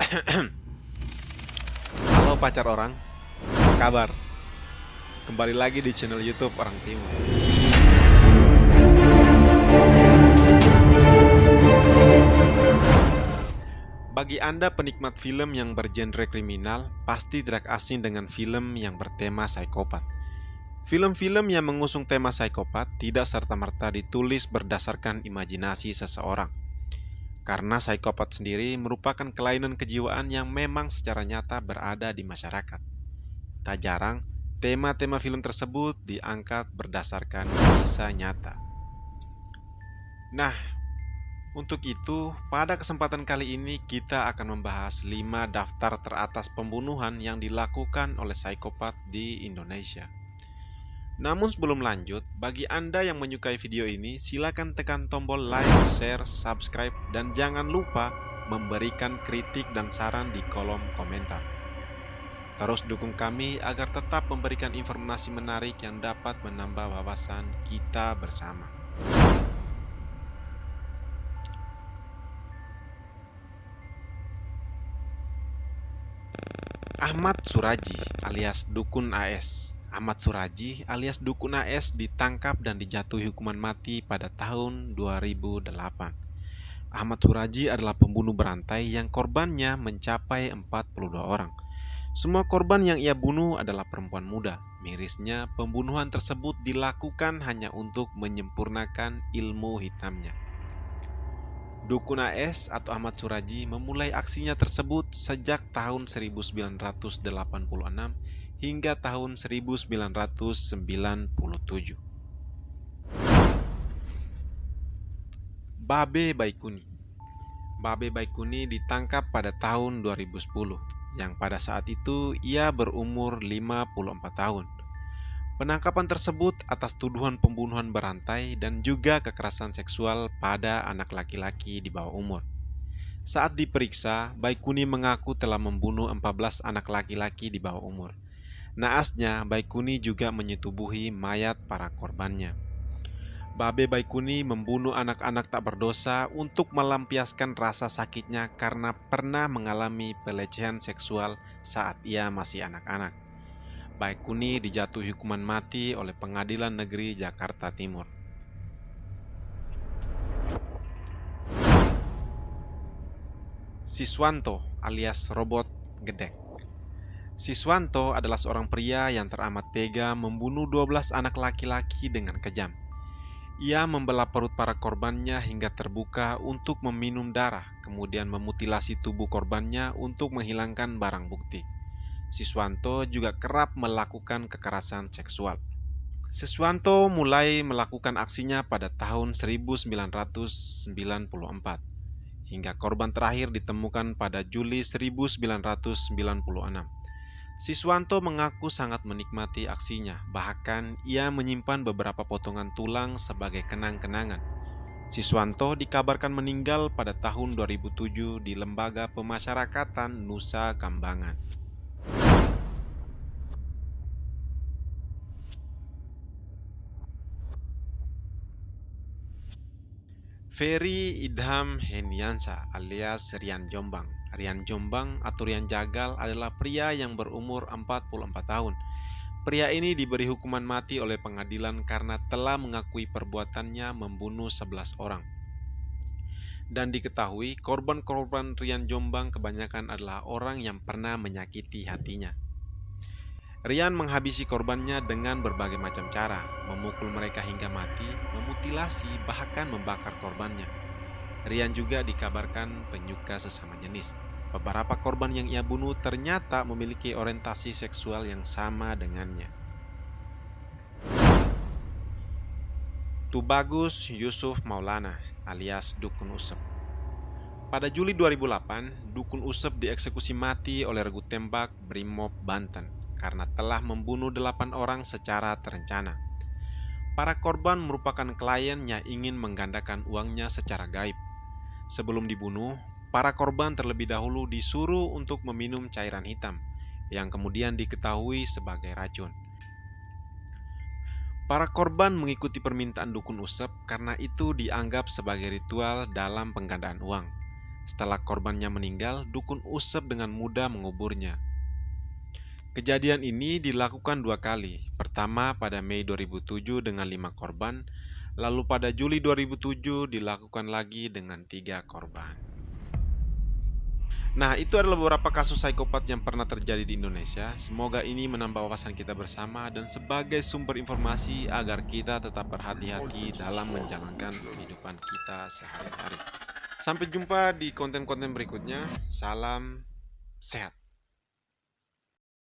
Halo pacar orang, apa kabar? Kembali lagi di channel YouTube Orang Timur. Bagi Anda penikmat film yang bergenre kriminal, pasti tidak asing dengan film yang bertema psikopat. Film-film yang mengusung tema psikopat tidak serta-merta ditulis berdasarkan imajinasi seseorang. Karena psikopat sendiri merupakan kelainan kejiwaan yang memang secara nyata berada di masyarakat. Tak jarang, tema-tema film tersebut diangkat berdasarkan kisah nyata. Nah, untuk itu, pada kesempatan kali ini kita akan membahas 5 daftar teratas pembunuhan yang dilakukan oleh psikopat di Indonesia. Namun sebelum lanjut, bagi Anda yang menyukai video ini, silakan tekan tombol like, share, subscribe, dan jangan lupa memberikan kritik dan saran di kolom komentar. Terus dukung kami agar tetap memberikan informasi menarik yang dapat menambah wawasan kita bersama. Ahmad Suraji alias Dukun AS. Ahmad Suraji alias Dukun AS ditangkap dan dijatuhi hukuman mati pada tahun 2008. Ahmad Suraji adalah pembunuh berantai yang korbannya mencapai 42 orang. Semua korban yang ia bunuh adalah perempuan muda. Mirisnya, pembunuhan tersebut dilakukan hanya untuk menyempurnakan ilmu hitamnya. Dukun AS atau Ahmad Suraji memulai aksinya tersebut sejak tahun 1986 hingga tahun 1997. Babe Baikuni. Babe Baikuni ditangkap pada tahun 2010, yang pada saat itu ia berumur 54 tahun. Penangkapan tersebut atas tuduhan pembunuhan berantai dan juga kekerasan seksual pada anak laki-laki di bawah umur. Saat diperiksa, Baikuni mengaku telah membunuh 14 anak laki-laki di bawah umur. Naasnya, Baikuni juga menyetubuhi mayat para korbannya. Babe Baikuni membunuh anak-anak tak berdosa untuk melampiaskan rasa sakitnya karena pernah mengalami pelecehan seksual saat ia masih anak-anak. Baikuni dijatuhi hukuman mati oleh Pengadilan Negeri Jakarta Timur. Siswanto alias Robot Gedek. Siswanto adalah seorang pria yang teramat tega membunuh 12 anak laki-laki dengan kejam. Ia membelah perut para korbannya hingga terbuka untuk meminum darah, kemudian memutilasi tubuh korbannya untuk menghilangkan barang bukti. Siswanto juga kerap melakukan kekerasan seksual. Siswanto mulai melakukan aksinya pada tahun 1994, hingga korban terakhir ditemukan pada Juli 1996. Siswanto mengaku sangat menikmati aksinya, bahkan ia menyimpan beberapa potongan tulang sebagai kenang-kenangan. Siswanto dikabarkan meninggal pada tahun 2007 di Lembaga Pemasyarakatan Nusa Kambangan. Ferry Idham Heniansa alias Rian Jombang. Rian Jombang atau Rian Jagal adalah pria yang berumur 44 tahun. Pria ini diberi hukuman mati oleh pengadilan karena telah mengakui perbuatannya membunuh 11 orang. Dan diketahui korban-korban Rian Jombang kebanyakan adalah orang yang pernah menyakiti hatinya. Rian menghabisi korbannya dengan berbagai macam cara, memukul mereka hingga mati, memutilasi, bahkan membakar korbannya. Rian juga dikabarkan penyuka sesama jenis. Beberapa korban yang ia bunuh ternyata memiliki orientasi seksual yang sama dengannya. Tubagus Yusuf Maulana alias Dukun Usep. Pada Juli 2008, Dukun Usep dieksekusi mati oleh regu tembak Brimob Banten karena telah membunuh 8 orang secara terencana. Para korban merupakan klien yang ingin menggandakan uangnya secara gaib. Sebelum dibunuh, para korban terlebih dahulu disuruh untuk meminum cairan hitam, yang kemudian diketahui sebagai racun. Para korban mengikuti permintaan Dukun Usep karena itu dianggap sebagai ritual dalam penggandaan uang. Setelah korbannya meninggal, dukun usep dengan mudah menguburnya. Kejadian ini dilakukan 2 kali. Pertama pada Mei 2007 dengan 5 korban, lalu pada Juli 2007 dilakukan lagi dengan 3 korban. Nah, itu adalah beberapa kasus psikopat yang pernah terjadi di Indonesia. Semoga ini menambah wawasan kita bersama dan sebagai sumber informasi agar kita tetap berhati-hati dalam menjalankan kehidupan kita sehari-hari. Sampai jumpa di konten-konten berikutnya. Salam sehat.